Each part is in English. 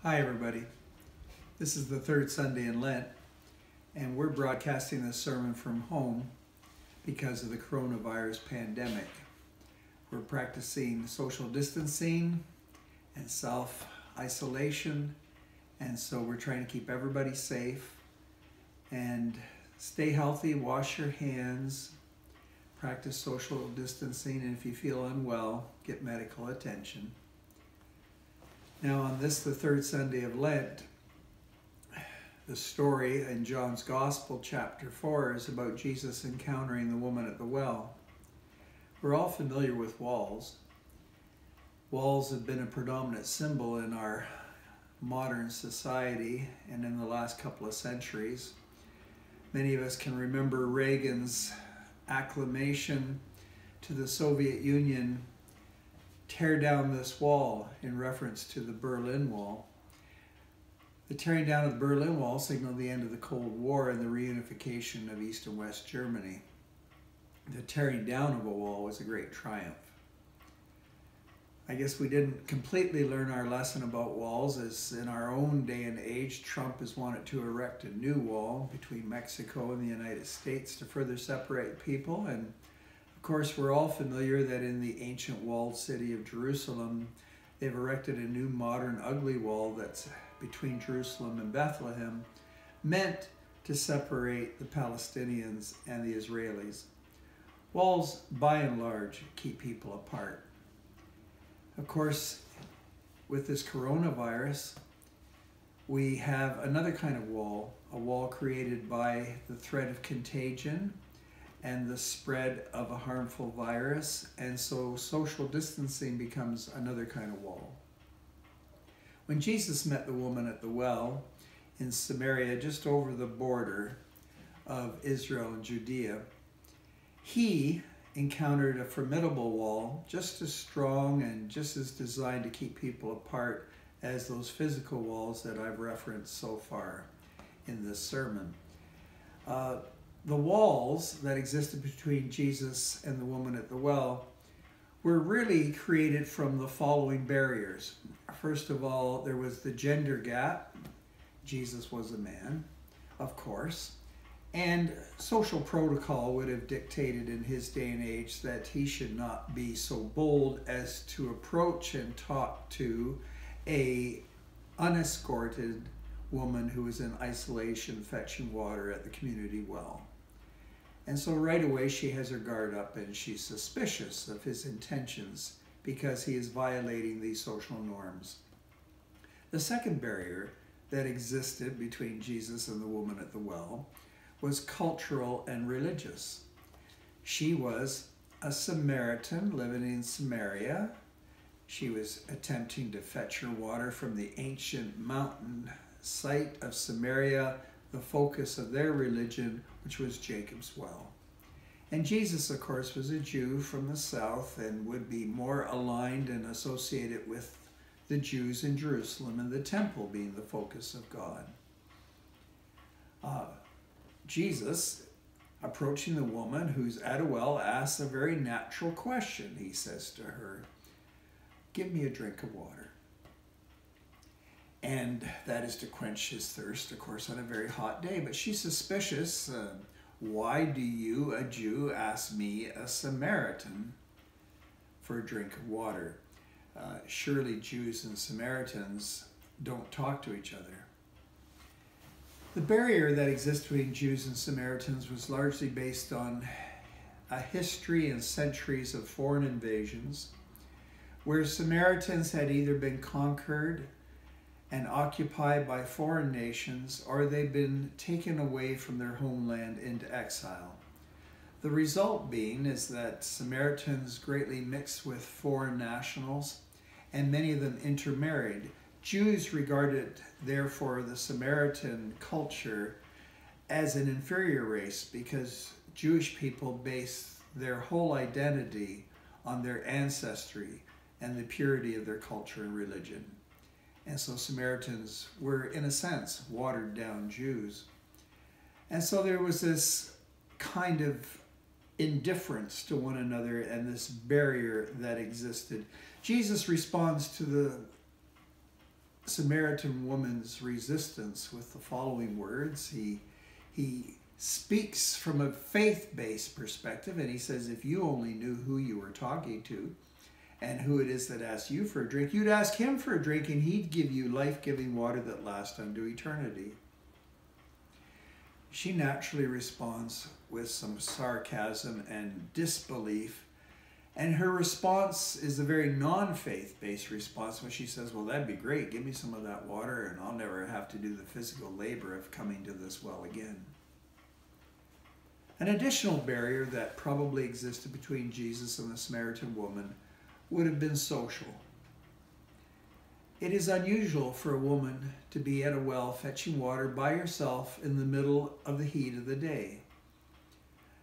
Hi everybody. This is the third Sunday in Lent, and we're broadcasting this sermon from home because of the coronavirus pandemic. We're practicing social distancing and self-isolation, and so we're trying to keep everybody safe and stay healthy, wash your hands, practice social distancing, and if you feel unwell, get medical attention. Now on this, the third Sunday of Lent, the story in John's Gospel, chapter 4, is about Jesus encountering the woman at the well. We're all familiar with walls. Walls have been a predominant symbol in our modern society and in the last couple of centuries. Many of us can remember Reagan's acclamation to the Soviet Union, "Tear down this wall," in reference to the Berlin Wall. The tearing down of the Berlin Wall signaled the end of the Cold War and the reunification of East and West Germany. The tearing down of a wall was a great triumph. I guess we didn't completely learn our lesson about walls, as in our own day and age, Trump has wanted to erect a new wall between Mexico and the United States to further separate people. And of course, we're all familiar that in the ancient walled city of Jerusalem, they've erected a new modern ugly wall that's between Jerusalem and Bethlehem, meant to separate the Palestinians and the Israelis. Walls, by and large, keep people apart. Of course, with this coronavirus, we have another kind of wall, a wall created by the threat of contagion and the spread of a harmful virus, and so social distancing becomes another kind of wall. When Jesus met the woman at the well in Samaria, just over the border of Israel and Judea, he encountered a formidable wall, just as strong and just as designed to keep people apart as those physical walls that I've referenced so far in this sermon. The walls that existed between Jesus and the woman at the well were really created from the following barriers. First of all, there was the gender gap. Jesus was a man, of course, and social protocol would have dictated in his day and age that he should not be so bold as to approach and talk to a unescorted woman who was in isolation fetching water at the community well. And so right away she has her guard up and she's suspicious of his intentions because he is violating these social norms. The second barrier that existed between Jesus and the woman at the well was cultural and religious. She was a Samaritan living in Samaria. She was attempting to fetch her water from the ancient mountain site of Samaria, the focus of their religion, which was Jacob's well. And Jesus, of course, was a Jew from the south and would be more aligned and associated with the Jews in Jerusalem and the temple being the focus of God. Jesus, approaching the woman who's at a well, asks a very natural question. He says to her, "Give me a drink of water." And that is to quench his thirst, of course, on a very hot day. But she's suspicious. Why do you, a Jew, ask me, a Samaritan, for a drink of water? Surely Jews and Samaritans don't talk to each other. The barrier that exists between Jews and Samaritans was largely based on a history and centuries of foreign invasions, where Samaritans had either been conquered and occupied by foreign nations, or they'd been taken away from their homeland into exile. The result being is that Samaritans greatly mixed with foreign nationals, and many of them intermarried. Jews regarded, therefore, the Samaritan culture as an inferior race because Jewish people based their whole identity on their ancestry and the purity of their culture and religion. And so Samaritans were, in a sense, watered down Jews. And so there was this kind of indifference to one another and this barrier that existed. Jesus responds to the Samaritan woman's resistance with the following words. He speaks from a faith-based perspective, and he says, if you only knew who you were talking to and who it is that asks you for a drink, you'd ask him for a drink and he'd give you life-giving water that lasts unto eternity. She naturally responds with some sarcasm and disbelief, and her response is a very non-faith-based response when she says, well, that'd be great, give me some of that water and I'll never have to do the physical labor of coming to this well again. An additional barrier that probably existed between Jesus and the Samaritan woman would have been social. It is unusual for a woman to be at a well fetching water by herself in the middle of the heat of the day.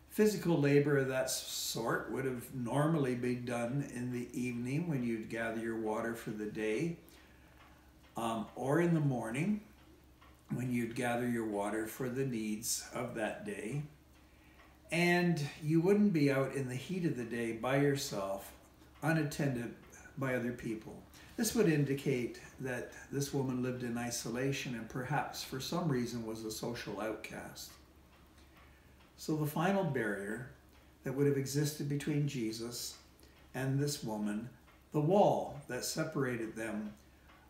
Physical labor of that sort would have normally been done in the evening when you'd gather your water for the day, or in the morning when you'd gather your water for the needs of that day. And you wouldn't be out in the heat of the day by yourself, unattended by other people. This would indicate that this woman lived in isolation and perhaps for some reason was a social outcast. So the final barrier that would have existed between Jesus and this woman, the wall that separated them,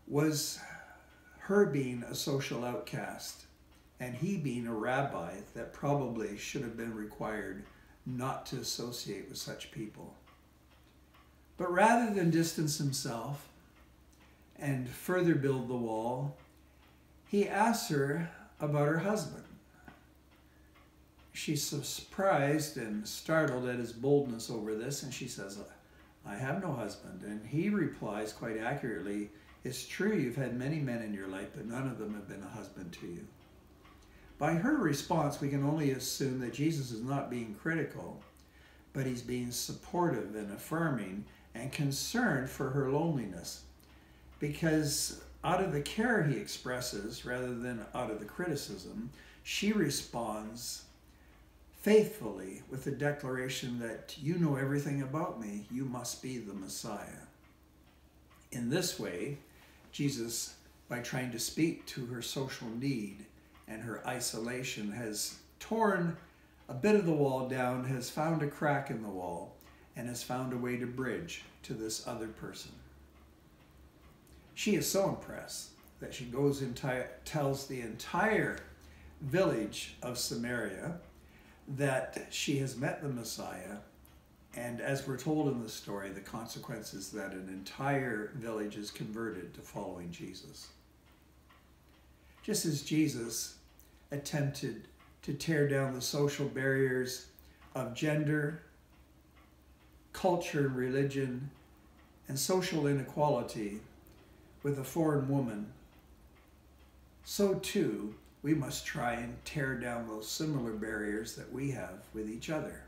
was her being a social outcast and he being a rabbi that probably should have been required not to associate with such people. But rather than distance himself and further build the wall, he asks her about her husband. She's surprised and startled at his boldness over this, and she says, I have no husband. And he replies quite accurately, it's true you've had many men in your life, but none of them have been a husband to you. By her response, we can only assume that Jesus is not being critical, but he's being supportive and affirming and concerned for her loneliness. Because out of the care he expresses, rather than out of the criticism, she responds faithfully with the declaration that you know everything about me, you must be the Messiah. In this way, Jesus, by trying to speak to her social need and her isolation, has torn a bit of the wall down, has found a crack in the wall, and has found a way to bridge to this other person. She is so impressed that she goes and tells the entire village of Samaria that she has met the Messiah, and as we're told in the story, the consequence is that an entire village is converted to following Jesus. Just as Jesus attempted to tear down the social barriers of gender, culture, religion, and social inequality with a foreign woman, so too we must try and tear down those similar barriers that we have with each other.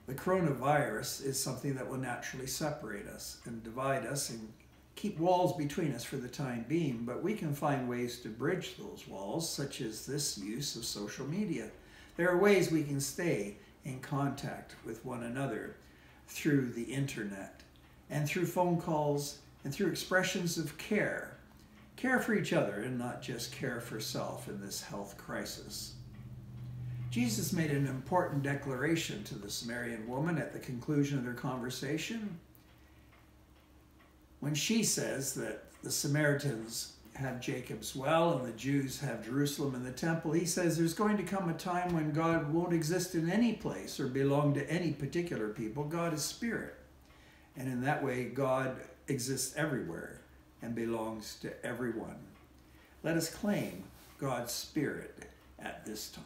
The coronavirus is something that will naturally separate us and divide us and keep walls between us for the time being, but we can find ways to bridge those walls, such as this use of social media. There are ways we can stay in contact with one another through the internet and through phone calls and through expressions of care. Care for each other and not just care for self in this health crisis. Jesus made an important declaration to the Samaritan woman at the conclusion of their conversation when she says that the Samaritans have Jacob's well and the Jews have Jerusalem and the temple. He says there's going to come a time when God won't exist in any place or belong to any particular people. God is spirit. And in that way, God exists everywhere and belongs to everyone. Let us claim God's spirit at this time.